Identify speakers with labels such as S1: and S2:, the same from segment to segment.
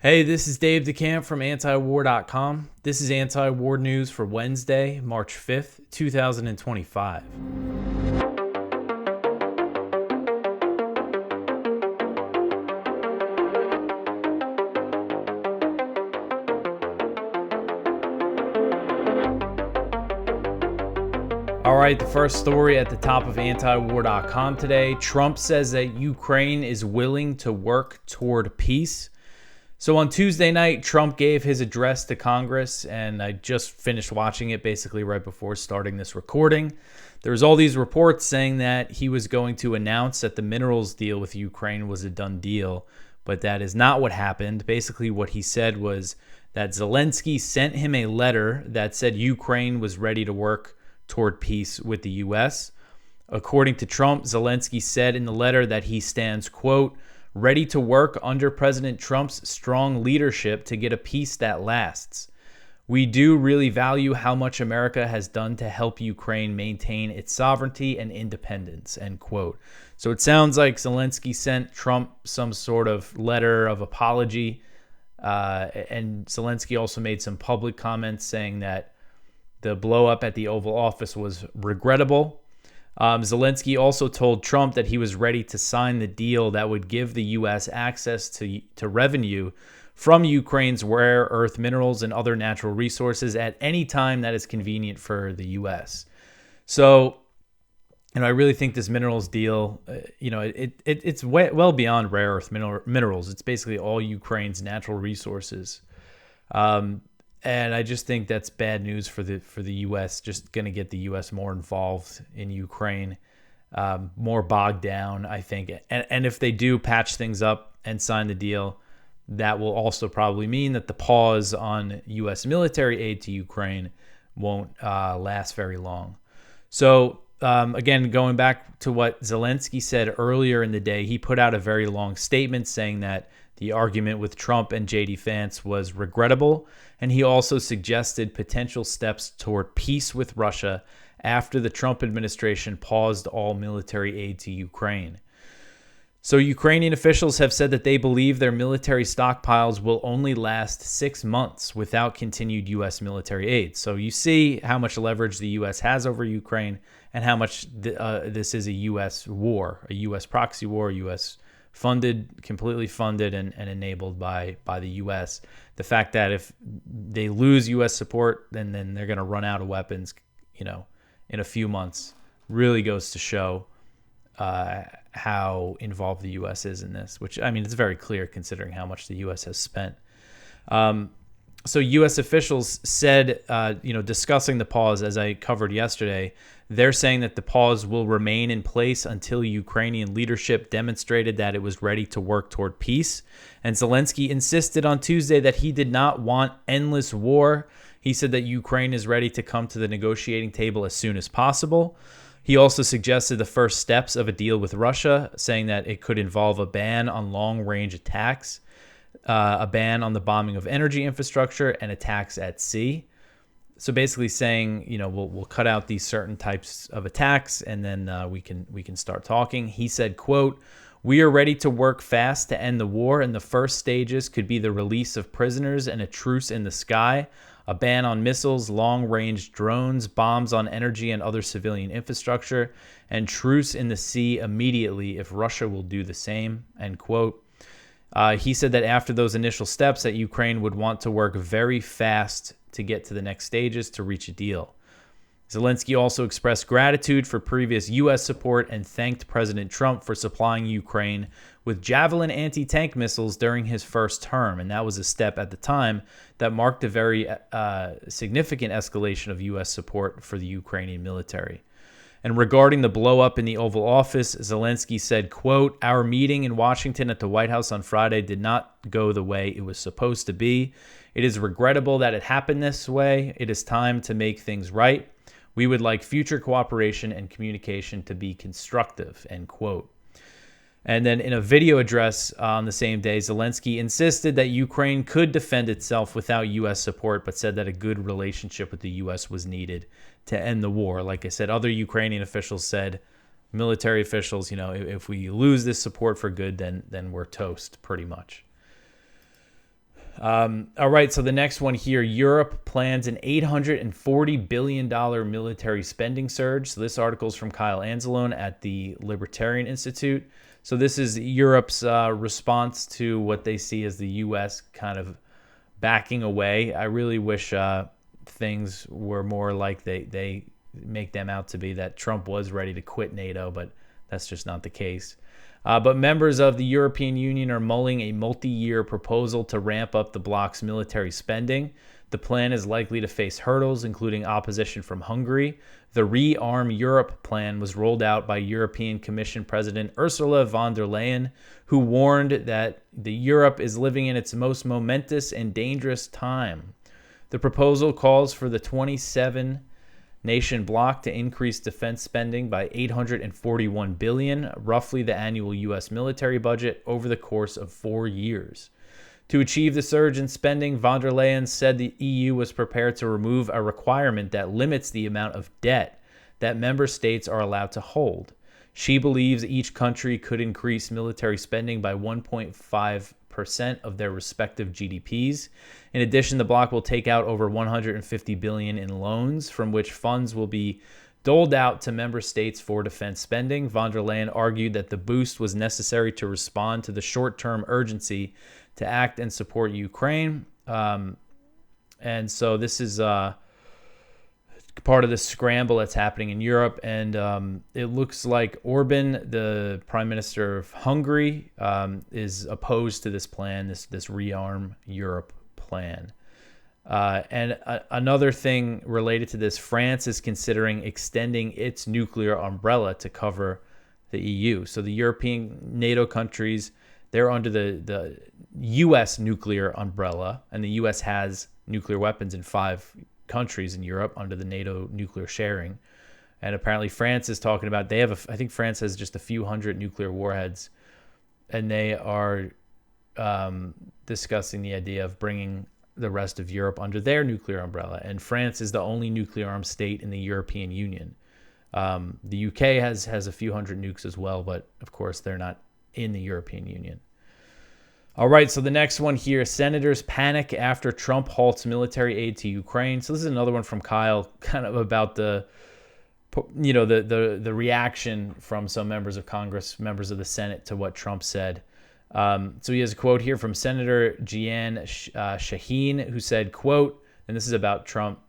S1: Hey, this is Dave DeCamp from antiwar.com. This is anti-war news for Wednesday, March 5th, 2025. All right, the first story at the top of antiwar.com today. Trump says that Ukraine is willing to work toward peace. So on Tuesday night, Trump gave his address to Congress, and I just finished watching it basically right before starting this recording. There's all these reports saying that he was going to announce that the minerals deal with Ukraine was a done deal, but that is not what happened. Basically, what he said was that Zelensky sent him a letter that said Ukraine was ready to work toward peace with the U.S. According to Trump, Zelensky said in the letter that he stands, quote, ready to work under President Trump's strong leadership to get a peace that lasts. We do really value how much America has done to help Ukraine maintain its sovereignty and independence, end quote. So it sounds like Zelensky sent Trump some sort of letter of apology. And Zelensky also made some public comments saying that the blow up at the Oval Office was regrettable. Zelensky also told Trump that he was ready to sign the deal that would give the U.S. access to revenue from Ukraine's rare earth minerals and other natural resources at any time that is convenient for the U.S. So, I really think this minerals deal, it's well beyond rare earth minerals. It's basically all Ukraine's natural resources. And I just think that's bad news for the U.S., just going to get the U.S. more involved in Ukraine, more bogged down, I think. And if they do patch things up and sign the deal, that will also probably mean that the pause on U.S. military aid to Ukraine won't last very long. So, again, going back to what Zelensky said earlier in the day, he put out a very long statement saying that the argument with Trump and J.D. Vance was regrettable, and he also suggested potential steps toward peace with Russia after the Trump administration paused all military aid to Ukraine. So Ukrainian officials have said that they believe their military stockpiles will only last 6 months without continued U.S. military aid. So you see how much leverage the U.S. has over Ukraine and how much this is a U.S. war, a U.S. proxy war, U.S. completely funded and enabled by the U.S. The fact that if they lose U.S. support, then they're going to run out of weapons, in a few months, really goes to show how involved the U.S. is in this, which, it's very clear considering how much the U.S. has spent. So U.S. officials said, discussing the pause, as I covered yesterday, they're saying that the pause will remain in place until Ukrainian leadership demonstrated that it was ready to work toward peace. And Zelensky insisted on Tuesday that he did not want endless war. He said that Ukraine is ready to come to the negotiating table as soon as possible. He also suggested the first steps of a deal with Russia, saying that it could involve a ban on long-range attacks, a ban on the bombing of energy infrastructure, and attacks at sea. So basically saying, we'll cut out these certain types of attacks, and then we can start talking. He said, quote, we are ready to work fast to end the war, and the first stages could be the release of prisoners and a truce in the sky, a ban on missiles, long-range drones, bombs on energy and other civilian infrastructure, and truce in the sea immediately if Russia will do the same, end quote. He said that after those initial steps that Ukraine would want to work very fast to get to the next stages to reach a deal. Zelensky also expressed gratitude for previous U.S. support and thanked President Trump for supplying Ukraine with Javelin anti-tank missiles during his first term. And that was a step at the time that marked a very significant escalation of U.S. support for the Ukrainian military. And regarding the blow-up in the Oval Office, Zelensky said, quote, our meeting in Washington at the White House on Friday did not go the way it was supposed to be. It is regrettable that it happened this way. It is time to make things right. We would like future cooperation and communication to be constructive, end quote. And then in a video address on the same day, Zelensky insisted that Ukraine could defend itself without U.S. support, but said that a good relationship with the U.S. was needed to end the war. Like I said, other Ukrainian officials said, military officials, if we lose this support for good, then we're toast, pretty much. All right, so the next one here, Europe plans an $840 billion military spending surge. So this article is from Kyle Anzalone at the Libertarian Institute. So this is Europe's response to what they see as the U.S. kind of backing away. I really wish things were more like they make them out to be, that Trump was ready to quit NATO, but that's just not the case. But members of the European Union are mulling a multi-year proposal to ramp up the bloc's military spending. The plan is likely to face hurdles, including opposition from Hungary. The Rearm Europe plan was rolled out by European Commission President Ursula von der Leyen, who warned that Europe is living in its most momentous and dangerous time. The proposal calls for the 27 nation bloc to increase defense spending by $841 billion, roughly the annual U.S. military budget, over the course of 4 years. To achieve the surge in spending, von der Leyen said the EU was prepared to remove a requirement that limits the amount of debt that member states are allowed to hold. She believes each country could increase military spending by 1.5% of their respective GDPs. In addition, the bloc will take out over $150 billion in loans, from which funds will be doled out to member states for defense spending. Von der Leyen argued that the boost was necessary to respond to the short-term urgency to act and support Ukraine. And so this is part of the scramble that's happening in Europe. And it looks like Orban, the Prime Minister of Hungary, is opposed to this plan, this Rearm Europe plan. And another thing related to this, France is considering extending its nuclear umbrella to cover the EU. So the European NATO countries, they're under the U.S. nuclear umbrella, and the U.S. has nuclear weapons in 5 countries in Europe under the NATO nuclear sharing. And apparently France is talking about, I think France has just a few hundred nuclear warheads, and they are discussing the idea of bringing the rest of Europe under their nuclear umbrella. And France is the only nuclear armed state in the European Union. The UK has a few hundred nukes as well, but of course they're not in the European Union. All right, so the next one here, senators panic after Trump halts military aid to Ukraine. So this is another one from Kyle, kind of about the reaction from some members of Congress, members of the Senate, to what Trump said. So he has a quote here from Senator Jeanne Shaheen, who said, quote, and this is about Trump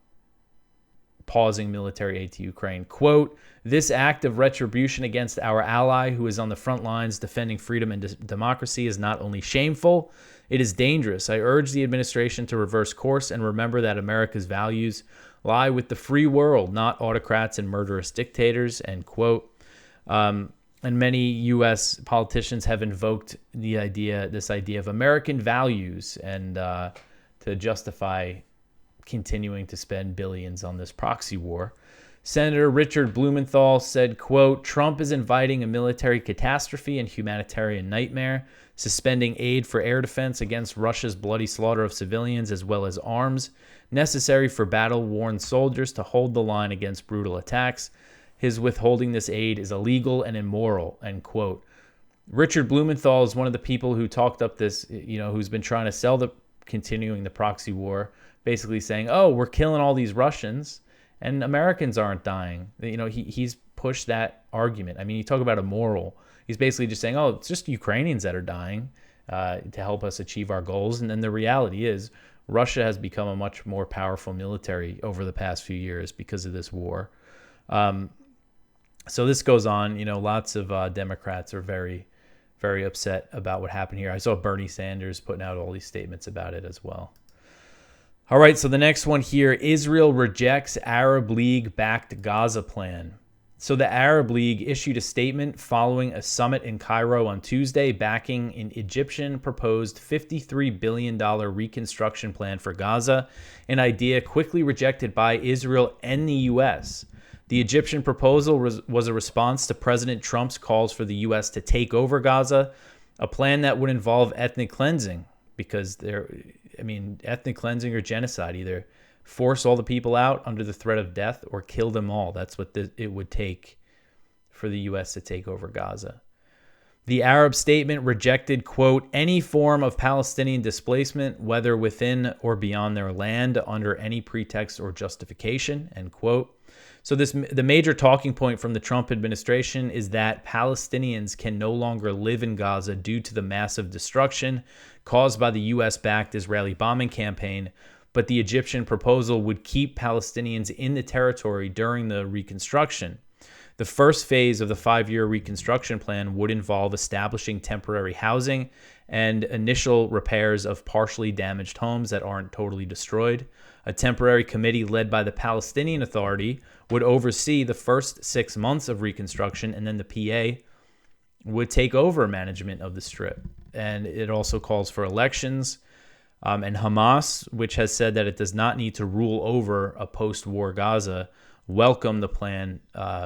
S1: pausing military aid to Ukraine, quote, "This act of retribution against our ally who is on the front lines defending freedom and democracy is not only shameful, it is dangerous. I urge the administration to reverse course and remember that America's values lie with the free world, not autocrats and murderous dictators," end quote. And many U.S. politicians have invoked this idea of American values and to justify continuing to spend billions on this proxy war. Senator Richard Blumenthal said, quote, "Trump is inviting a military catastrophe and humanitarian nightmare, suspending aid for air defense against Russia's bloody slaughter of civilians, as well as arms necessary for battle-worn soldiers to hold the line against brutal attacks. His withholding this aid is illegal and immoral," end quote. Richard Blumenthal is one of the people who talked up this, who's been trying to sell continuing the proxy war, basically saying, oh, we're killing all these Russians and Americans aren't dying. He's pushed that argument. I mean, you talk about immoral. He's basically just saying, oh, it's just Ukrainians that are dying to help us achieve our goals. And then the reality is Russia has become a much more powerful military over the past few years because of this war. So this goes on. Lots of Democrats are very, very upset about what happened here. I saw Bernie Sanders putting out all these statements about it as well. All right, so the next one here, Israel rejects Arab League-backed Gaza plan. So the Arab League issued a statement following a summit in Cairo on Tuesday backing an Egyptian proposed $53 billion reconstruction plan for Gaza, an idea quickly rejected by Israel and the U.S. The Egyptian proposal was a response to President Trump's calls for the U.S. to take over Gaza, a plan that would involve ethnic cleansing, because ethnic cleansing or genocide, either force all the people out under the threat of death or kill them all. That's what it would take for the U.S. to take over Gaza. The Arab statement rejected, quote, any form of Palestinian displacement, whether within or beyond their land, under any pretext or justification, end quote. So the major talking point from the Trump administration is that Palestinians can no longer live in Gaza due to the massive destruction caused by the U.S.-backed Israeli bombing campaign, but the Egyptian proposal would keep Palestinians in the territory during the reconstruction. The first phase of the 5-year reconstruction plan would involve establishing temporary housing and initial repairs of partially damaged homes that aren't totally destroyed. A temporary committee led by the Palestinian Authority would oversee the first 6 months of reconstruction, and then the PA would take over management of the Strip. And it also calls for elections. And Hamas, which has said that it does not need to rule over a post-war Gaza, welcomed the plan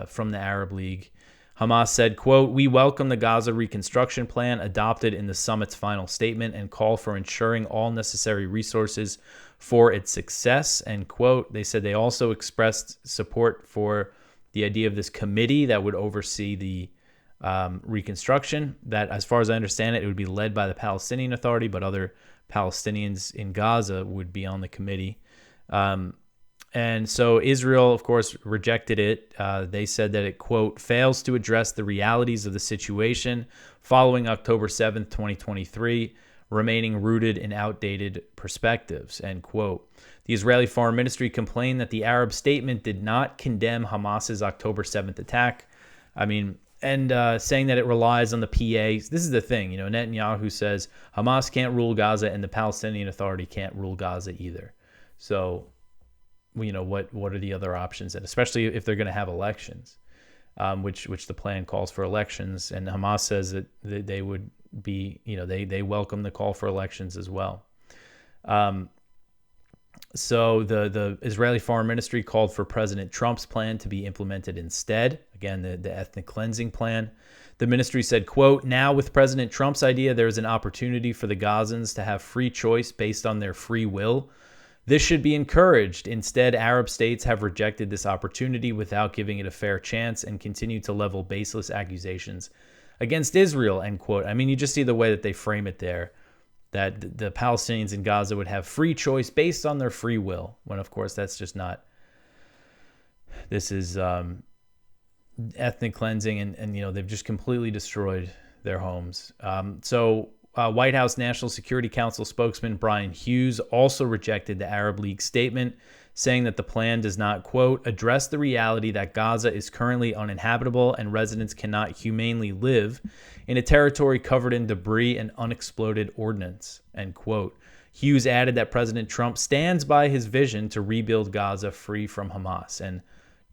S1: from the Arab League. Hamas said, quote, we welcome the Gaza reconstruction plan adopted in the summit's final statement and call for ensuring all necessary resources for its success, end quote. They said they also expressed support for the idea of this committee that would oversee the reconstruction, that, as far as I understand it, it would be led by the Palestinian Authority, but other Palestinians in Gaza would be on the committee. And so Israel, of course, rejected it. They said that it, quote, fails to address the realities of the situation following October 7th, 2023, remaining rooted in outdated perspectives, end quote. The Israeli Foreign Ministry complained that the Arab statement did not condemn Hamas's October 7th attack. And saying that it relies on the PA. This is the thing, Netanyahu says Hamas can't rule Gaza and the Palestinian Authority can't rule Gaza either. So, what are the other options? And especially if they're going to have elections, which the plan calls for elections. And Hamas says that they would be, they welcome the call for elections as well. So the Israeli Foreign Ministry called for President Trump's plan to be implemented instead. Again, the ethnic cleansing plan. The ministry said, quote, now with President Trump's idea, there is an opportunity for the Gazans to have free choice based on their free will. This should be encouraged. Instead, Arab states have rejected this opportunity without giving it a fair chance and continue to level baseless accusations against Israel, end quote. You just see the way that they frame it there, that the Palestinians in Gaza would have free choice based on their free will, when, of course, that's just not. This is ethnic cleansing, and they've just completely destroyed their homes. White House National Security Council spokesman Brian Hughes also rejected the Arab League statement, saying that the plan does not, quote, address the reality that Gaza is currently uninhabitable and residents cannot humanely live in a territory covered in debris and unexploded ordnance, end quote. Hughes added that President Trump stands by his vision to rebuild Gaza free from Hamas, and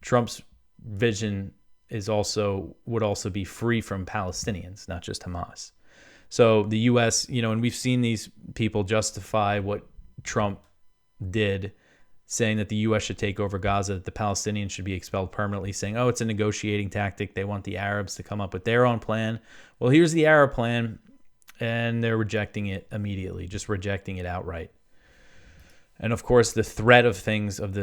S1: Trump's vision would also be free from Palestinians, not just Hamas. So the U.S., and we've seen these people justify what Trump did, saying that the U.S. should take over Gaza, that the Palestinians should be expelled permanently, saying, oh, it's a negotiating tactic. They want the Arabs to come up with their own plan. Well, here's the Arab plan, and they're rejecting it immediately, just rejecting it outright. And of course, the threat of things, of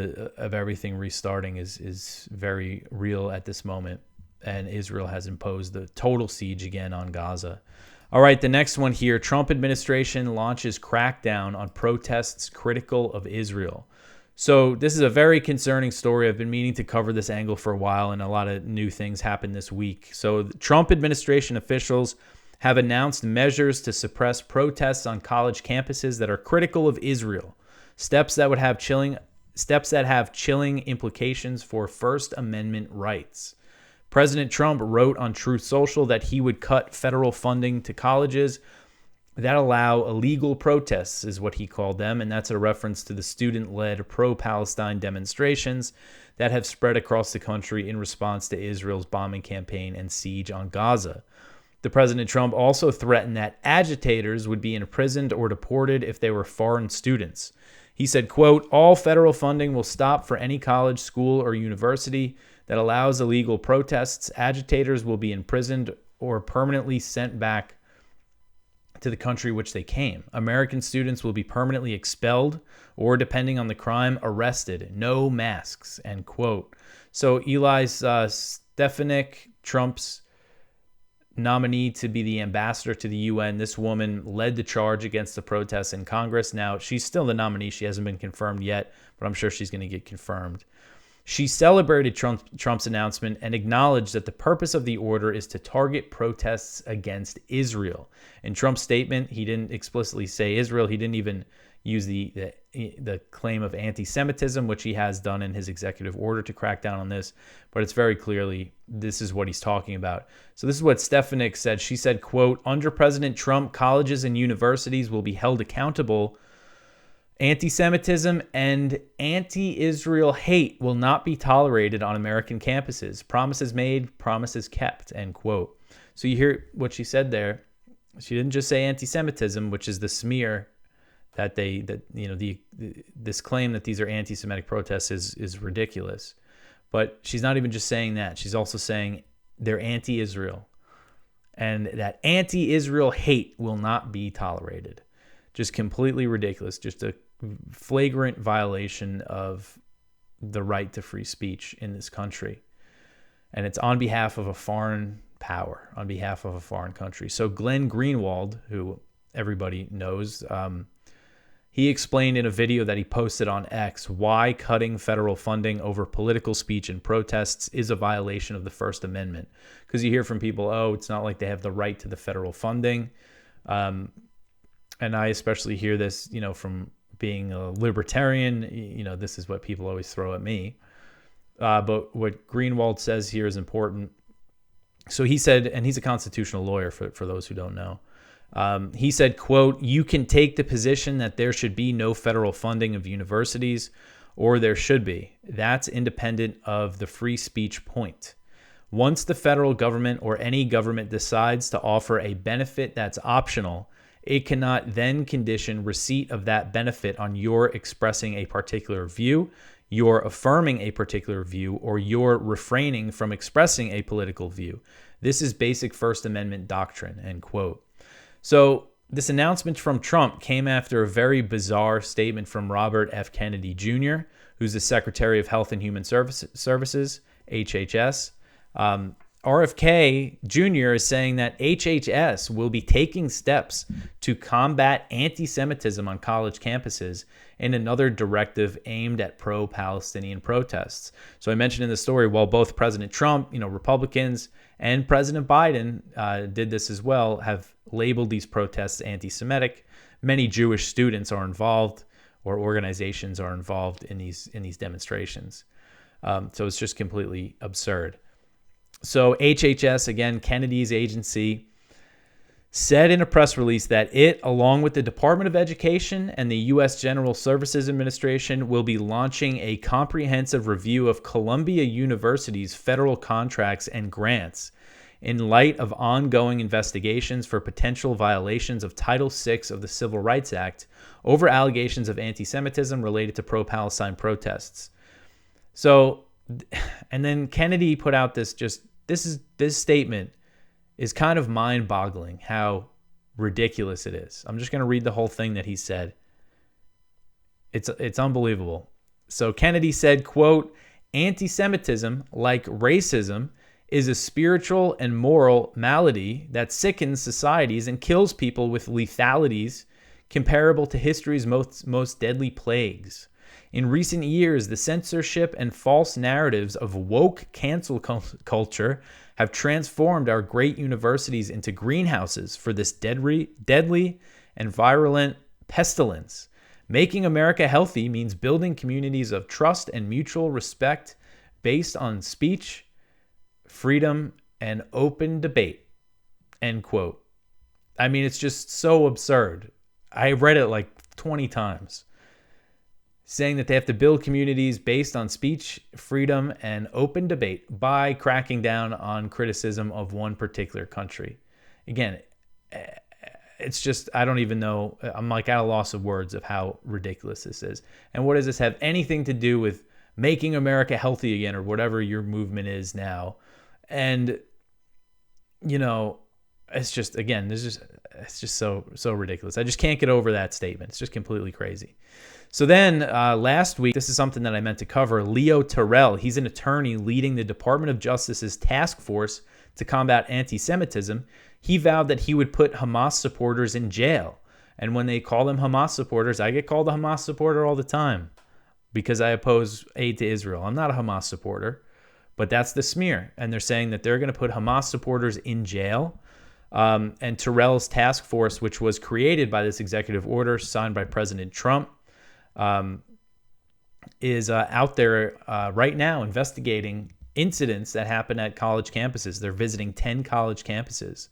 S1: everything restarting is very real at this moment, and Israel has imposed the total siege again on Gaza. All right, the next one here. Trump administration launches crackdown on protests critical of Israel. So this is a very concerning story. I've been meaning to cover this angle for a while, and a lot of new things happened this week. So the Trump administration officials have announced measures to suppress protests on college campuses that are critical of Israel. Steps that have chilling implications for First Amendment rights. President Trump wrote on Truth Social that he would cut federal funding to colleges that allow illegal protests, is what he called them, and that's a reference to the student-led pro-Palestine demonstrations that have spread across the country in response to Israel's bombing campaign and siege on Gaza. The President Trump also threatened that agitators would be imprisoned or deported if they were foreign students. He said, quote, all federal funding will stop for any college, school, or university that allows illegal protests. Agitators will be imprisoned or permanently sent back to the country which they came. American students will be permanently expelled or, depending on the crime, arrested. No masks, end quote. So Eli Stefanik, Trump's nominee to be the ambassador to the UN. This woman led the charge against the protests in Congress. Now, she's still the nominee. She hasn't been confirmed yet, but I'm sure she's going to get confirmed. She celebrated Trump's announcement and acknowledged that the purpose of the order is to target protests against Israel. In Trump's statement, he didn't explicitly say Israel. He didn't even use the claim of anti-Semitism, which he has done in his executive order to crack down on this. But it's very clearly, this is what he's talking about. So this is what Stefanik said. She said, quote, under President Trump, colleges and universities will be held accountable. Anti-Semitism and anti-Israel hate will not be tolerated on American campuses. Promises made, promises kept, end quote. So you hear what she said there. She didn't just say anti-Semitism, which is the smear that this claim that these are anti-Semitic protests is ridiculous. But she's not even just saying that. She's also saying they're anti-Israel. And that anti-Israel hate will not be tolerated. Just completely ridiculous. Just a flagrant violation of the right to free speech in this country. And it's on behalf of a foreign power, on behalf of a foreign country. So Glenn Greenwald, who everybody knows, he explained in a video that he posted on X why cutting federal funding over political speech and protests is a violation of the First Amendment. Because you hear from people, oh, it's not like they have the right to the federal funding. And I especially hear this, from being a libertarian. This is what people always throw at me. But what Greenwald says here is important. So he said, and he's a constitutional lawyer for those who don't know. He said, quote, you can take the position that there should be no federal funding of universities, or there should be. That's independent of the free speech point. Once the federal government or any government decides to offer a benefit that's optional, it cannot then condition receipt of that benefit on your expressing a particular view, your affirming a particular view, or your refraining from expressing a political view. This is basic First Amendment doctrine, end quote. So this announcement from Trump came after a very bizarre statement from Robert F. Kennedy Jr., who's the Secretary of Health and Human Services, HHS. RFK Jr. is saying that HHS will be taking steps to combat anti-Semitism on college campuses in another directive aimed at pro-Palestinian protests. So I mentioned in the story, while both President Trump, Republicans, and President Biden did this as well, have labeled these protests anti-Semitic. Many Jewish students are involved, or organizations are involved in these demonstrations. So it's just completely absurd. So HHS, again, Kennedy's agency, said in a press release that it, along with the Department of Education and the U.S. General Services Administration, will be launching a comprehensive review of Columbia University's federal contracts and grants in light of ongoing investigations for potential violations of Title VI of the Civil Rights Act over allegations of anti-Semitism related to pro-Palestine protests. So, and then Kennedy put out this statement is kind of mind-boggling how ridiculous it is. I'm just going to read the whole thing that he said. It's unbelievable. So Kennedy said, quote, anti-Semitism, like racism, is a spiritual and moral malady that sickens societies and kills people with lethalities comparable to history's most deadly plagues. In recent years, the censorship and false narratives of woke cancel culture have transformed our great universities into greenhouses for this deadly and virulent pestilence. Making America healthy means building communities of trust and mutual respect based on speech, freedom, and open debate. End quote. I mean, it's just so absurd. I read it like 20 times. Saying that they have to build communities based on speech, freedom, and open debate by cracking down on criticism of one particular country. Again, it's just, I don't even know. I'm like at a loss of words of how ridiculous this is. And what does this have anything to do with making America healthy again, or whatever your movement is now? And, it's just, again, it's just so ridiculous. I just can't get over that statement. It's just completely crazy. So then last week, this is something that I meant to cover. Leo Terrell, he's an attorney leading the Department of Justice's task force to combat anti-Semitism, he vowed that he would put Hamas supporters in jail. And when they call them Hamas supporters, I get called a Hamas supporter all the time because I oppose aid to Israel. I'm not a Hamas supporter, but that's the smear. And they're saying that they're going to put Hamas supporters in jail. And Terrell's task force, which was created by this executive order signed by President Trump, is out there right now investigating incidents that happen at college campuses. They're visiting 10 college campuses.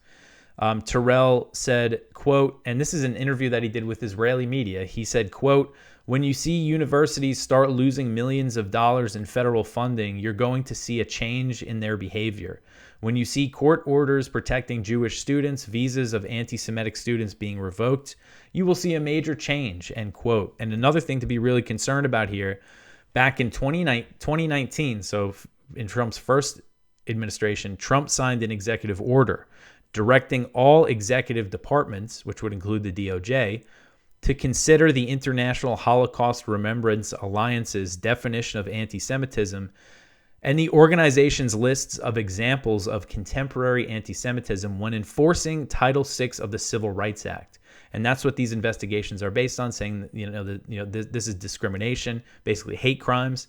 S1: Terrell said, quote, and this is an interview that he did with Israeli media. He said, quote, when you see universities start losing millions of dollars in federal funding, you're going to see a change in their behavior. When you see court orders protecting Jewish students, visas of anti-Semitic students being revoked, you will see a major change, end quote. And another thing to be really concerned about here, back in 2019, so in Trump's first administration, Trump signed an executive order directing all executive departments, which would include the DOJ, to consider the International Holocaust Remembrance Alliance's definition of anti-Semitism and the organization's lists of examples of contemporary anti-Semitism when enforcing Title VI of the Civil Rights Act. And that's what these investigations are based on, saying this is discrimination, basically hate crimes.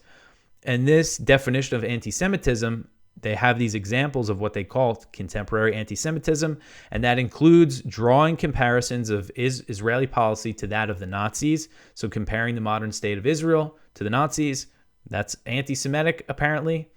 S1: And this definition of anti-Semitism, they have these examples of what they call contemporary anti-Semitism, and that includes drawing comparisons of Israeli policy to that of the Nazis. So comparing the modern state of Israel to the Nazis, that's anti-Semitic, apparently,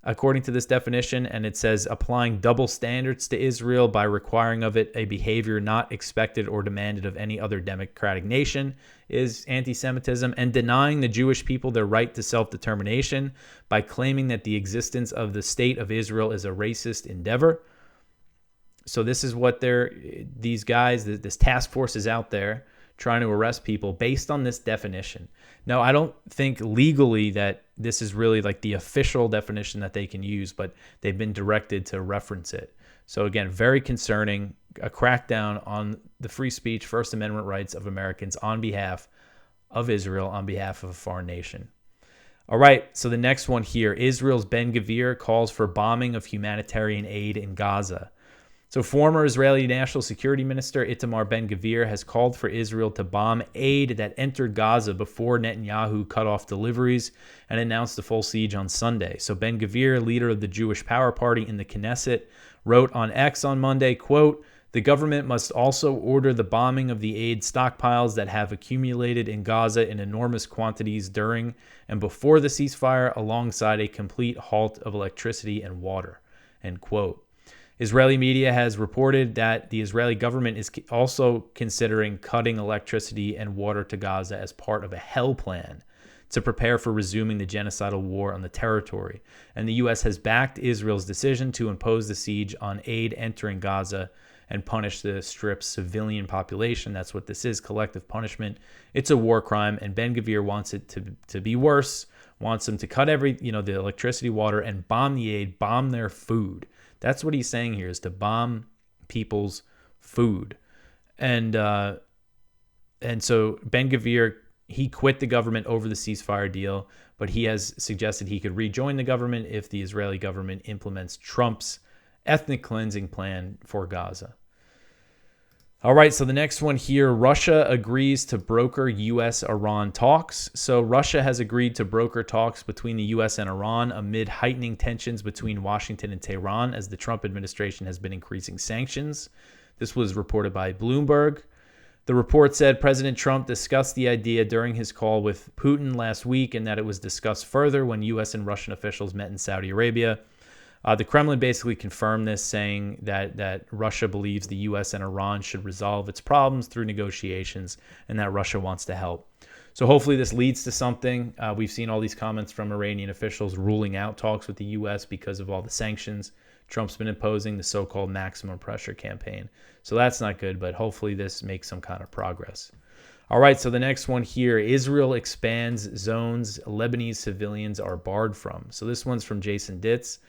S1: according to this definition. And it says applying double standards to Israel by requiring of it a behavior not expected or demanded of any other democratic nation is anti-Semitism, and denying the Jewish people their right to self-determination by claiming that the existence of the state of Israel is a racist endeavor. So this is what these guys, this task force is out there trying to arrest people based on this definition. Now, I don't think legally that this is really like the official definition that they can use, but they've been directed to reference it. So again, very concerning, a crackdown on the free speech, First Amendment rights of Americans on behalf of Israel, on behalf of a foreign nation. All right, so the next one here, Israel's Ben-Gvir calls for bombing of humanitarian aid in Gaza. So former Israeli National Security Minister Itamar Ben-Gvir has called for Israel to bomb aid that entered Gaza before Netanyahu cut off deliveries and announced a full siege on Sunday. So Ben-Gvir, leader of the Jewish Power Party in the Knesset, wrote on X on Monday, quote, the government must also order the bombing of the aid stockpiles that have accumulated in Gaza in enormous quantities during and before the ceasefire, alongside a complete halt of electricity and water, end quote. Israeli media has reported that the Israeli government is also considering cutting electricity and water to Gaza as part of a hell plan to prepare for resuming the genocidal war on the territory. And the U.S. has backed Israel's decision to impose the siege on aid entering Gaza and punish the Strip's civilian population. That's what this is, collective punishment. It's a war crime, and Ben-Gvir wants it to be worse, wants them to cut the electricity, water, and bomb the aid, bomb their food. That's what he's saying here, is to bomb people's food. And so Ben-Gvir, he quit the government over the ceasefire deal, but he has suggested he could rejoin the government if the Israeli government implements Trump's ethnic cleansing plan for Gaza. All right, so the next one here, Russia agrees to broker U.S.-Iran talks. So Russia has agreed to broker talks between the U.S. and Iran amid heightening tensions between Washington and Tehran as the Trump administration has been increasing sanctions. This was reported by Bloomberg. The report said President Trump discussed the idea during his call with Putin last week, and that it was discussed further when U.S. and Russian officials met in Saudi Arabia. The Kremlin basically confirmed this, saying that Russia believes the U.S. and Iran should resolve its problems through negotiations, and that Russia wants to help. So hopefully this leads to something. We've seen all these comments from Iranian officials ruling out talks with the U.S. because of all the sanctions Trump's been imposing, the so-called maximum pressure campaign. So that's not good, but hopefully this makes some kind of progress. All right, so the next one here, Israel expands zones Lebanese civilians are barred from. So this one's from Jason Ditz.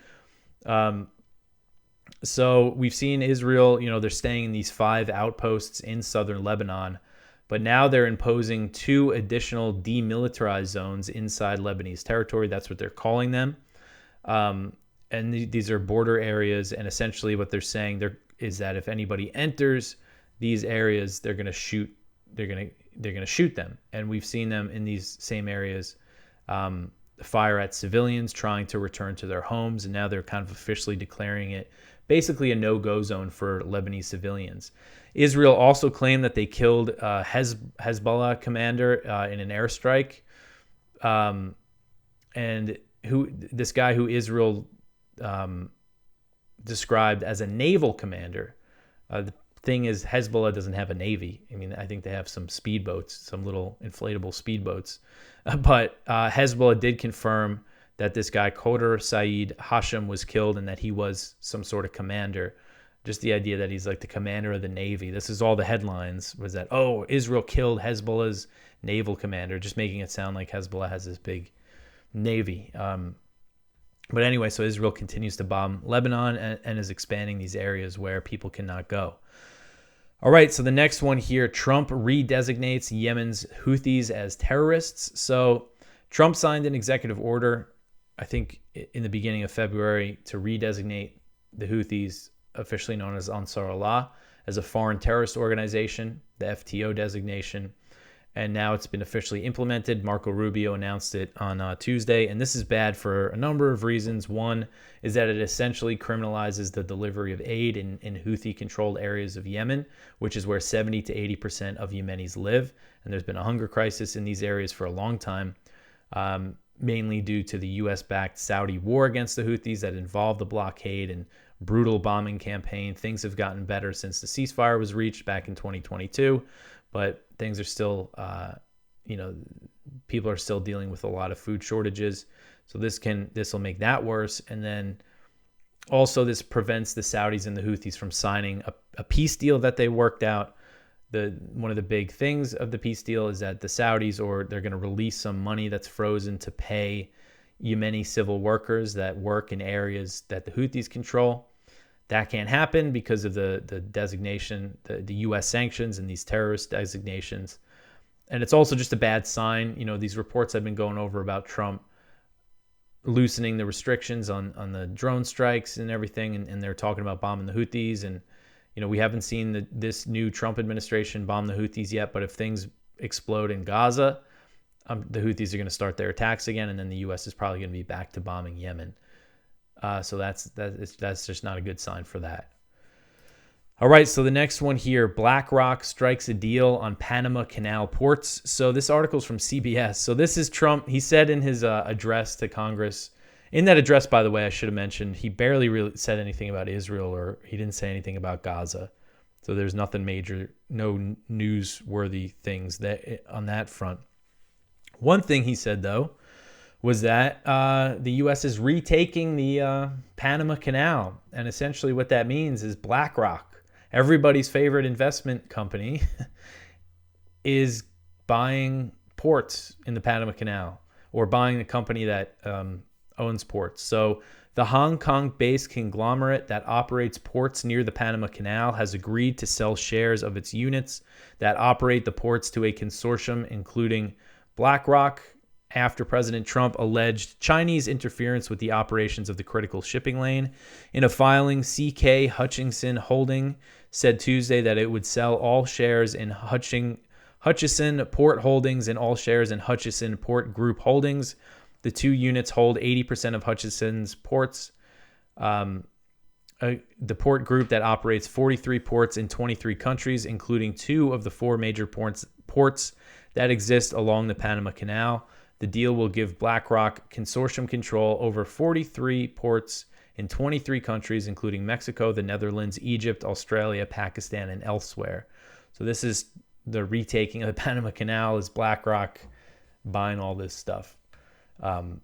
S1: So we've seen Israel, they're staying in these 5 outposts in southern Lebanon, but now they're imposing 2 additional demilitarized zones inside Lebanese territory. That's what they're calling them. and these are border areas. And essentially what they're saying is that if anybody enters these areas, they're going to shoot. They're going to shoot them. And we've seen them in these same areas fire at civilians trying to return to their homes. And now they're kind of officially declaring it basically a no-go zone for Lebanese civilians. Israel also claimed that they killed Hezbollah commander in an airstrike. And this guy who Israel described as a naval commander. The thing is, Hezbollah doesn't have a navy. I mean, I think they have some speedboats, some little inflatable speedboats. But Hezbollah did confirm that this guy, Qadr Saeed Hashim, was killed and that he was some sort of commander. Just the idea that he's like the commander of the Navy. This is all the headlines, was that, oh, Israel killed Hezbollah's naval commander, just making it sound like Hezbollah has this big Navy. But anyway, so Israel continues to bomb Lebanon and is expanding these areas where people cannot go. All right, so the next one here, Trump redesignates Yemen's Houthis as terrorists. So Trump signed an executive order, I think in the beginning of February, to redesignate the Houthis, officially known as Ansar Allah, as a foreign terrorist organization, the FTO designation. And now it's been officially implemented. Marco Rubio announced it on Tuesday. And this is bad for a number of reasons. One is that it essentially criminalizes the delivery of aid in Houthi-controlled areas of Yemen, which is where 70 to 80% of Yemenis live. And there's been a hunger crisis in these areas for a long time, mainly due to the U.S.-backed Saudi war against the Houthis that involved the blockade and brutal bombing campaign. Things have gotten better since the ceasefire was reached back in 2022. But things are still, people are still dealing with a lot of food shortages. So this will make that worse. And then also this prevents the Saudis and the Houthis from signing a peace deal that they worked out. One of the big things of the peace deal is that the Saudis, they're going to release some money that's frozen to pay Yemeni civil workers that work in areas that the Houthis control. That can't happen because of the designation, the U.S. sanctions and these terrorist designations. And it's also just a bad sign. These reports have been going over about Trump loosening the restrictions on the drone strikes and everything. And they're talking about bombing the Houthis. And, we haven't seen this new Trump administration bomb the Houthis yet. But if things explode in Gaza, the Houthis are going to start their attacks again. And then the U.S. is probably going to be back to bombing Yemen. So that's just not a good sign for that. All right, so the next one here, BlackRock strikes a deal on Panama Canal ports. So this article is from CBS. So this is Trump. He said in his address to Congress, in that address, by the way, I should have mentioned, he barely really said anything about Israel, or he didn't say anything about Gaza. So there's nothing major, no newsworthy things on that front. One thing he said, though, was that the U.S. is retaking the Panama Canal. And essentially what that means is BlackRock, everybody's favorite investment company, is buying ports in the Panama Canal, or buying the company that owns ports. So the Hong Kong-based conglomerate that operates ports near the Panama Canal has agreed to sell shares of its units that operate the ports to a consortium including BlackRock, after President Trump alleged Chinese interference with the operations of the critical shipping lane. In a filing, CK Hutchison Holding said Tuesday that it would sell all shares in Hutchison Port Holdings and all shares in Hutchison Port Group Holdings. The two units hold 80% of Hutchison's ports. The port group that operates 43 ports in 23 countries, including 2 of the 4 major ports that exist along the Panama Canal. The deal will give BlackRock consortium control over 43 ports in 23 countries, including Mexico, the Netherlands, Egypt, Australia, Pakistan, and elsewhere. So this is the retaking of the Panama Canal, is BlackRock buying all this stuff. And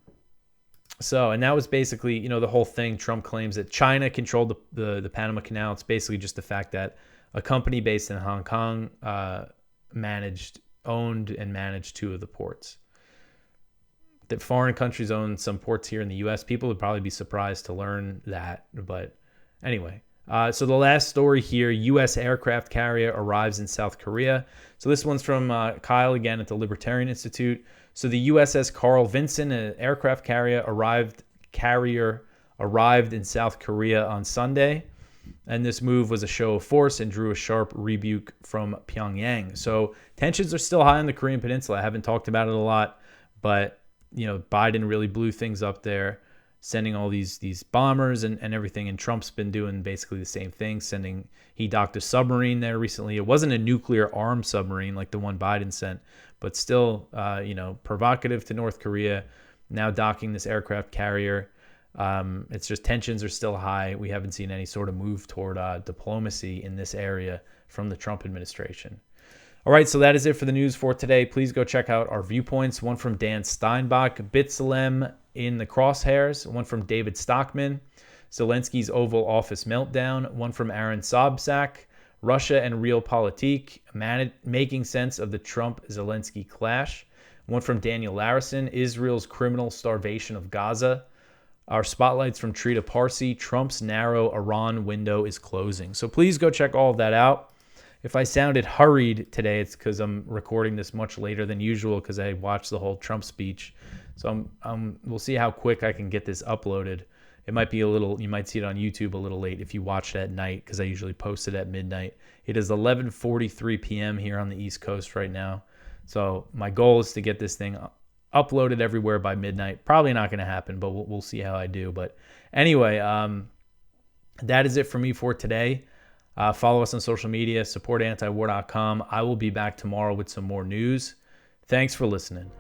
S1: that was basically, the whole thing. Trump claims that China controlled the Panama Canal. It's basically just the fact that a company based in Hong Kong owned and managed 2 of the ports. That foreign countries own some ports here in the U.S. People would probably be surprised to learn that. But anyway, so the last story here, U.S. aircraft carrier arrives in South Korea. So this one's from Kyle again at the Libertarian Institute. So the USS Carl Vinson, an aircraft carrier, arrived in South Korea on Sunday. And this move was a show of force and drew a sharp rebuke from Pyongyang. So tensions are still high on the Korean Peninsula. I haven't talked about it a lot, but Biden really blew things up there, sending all these bombers and everything. And Trump's been doing basically the same thing, he docked a submarine there recently. It wasn't a nuclear armed submarine like the one Biden sent, but still, provocative to North Korea. Now docking this aircraft carrier. It's just tensions are still high. We haven't seen any sort of move toward diplomacy in this area from the Trump administration. All right, so that is it for the news for today. Please go check out our viewpoints. One from Dan Steinbach, B'Tselem in the crosshairs. One from David Stockman, Zelensky's Oval Office meltdown. One from Aaron Sobczak, Russia and Realpolitik, making sense of the Trump-Zelensky clash. One from Daniel Larison, Israel's criminal starvation of Gaza. Our spotlights from Trita Parsi, Trump's narrow Iran window is closing. So please go check all of that out. If I sounded hurried today, it's because I'm recording this much later than usual because I watched the whole Trump speech. So we'll see how quick I can get this uploaded. It might be you might see it on YouTube a little late if you watch it at night because I usually post it at midnight. It is 11:43 p.m. here on the East Coast right now. So my goal is to get this thing uploaded everywhere by midnight. Probably not going to happen, but we'll see how I do. But anyway, that is it for me for today. Follow us on social media, support antiwar.com. I will be back tomorrow with some more news. Thanks for listening.